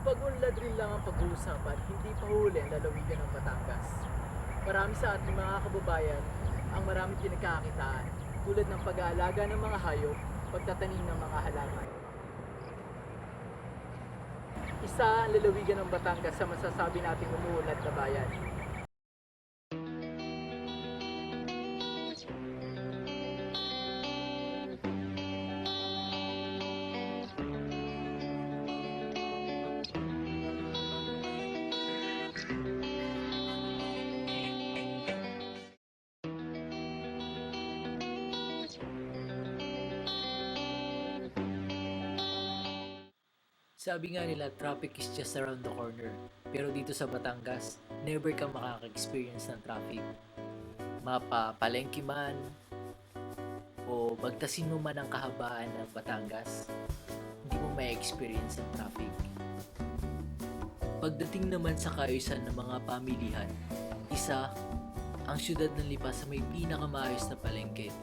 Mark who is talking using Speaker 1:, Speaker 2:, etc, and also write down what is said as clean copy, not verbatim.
Speaker 1: Pag-unlad rin lang ang pag-uusapan, hindi pa huli ang lalawigan ng Batangas. Marami sa ating mga kababayan ang maraming pinagkakakitaan tulad ng pag-aalaga ng mga hayop, pagtatanim ng mga halaman. Isa ang lalawigan ng Batangas sa masasabi nating umuunlad na bayan. Sabi nga nila, traffic is just around the corner. Pero dito sa Batangas, never ka makaka-experience ng traffic. Mapapalengke man, o bagtasin mo man ang kahabaan ng Batangas, hindi mo may experience ang traffic. Pagdating naman sa kaayusan ng mga pamilihan, isa ang syudad ng Lipa sa may pinakamaayos na palengke.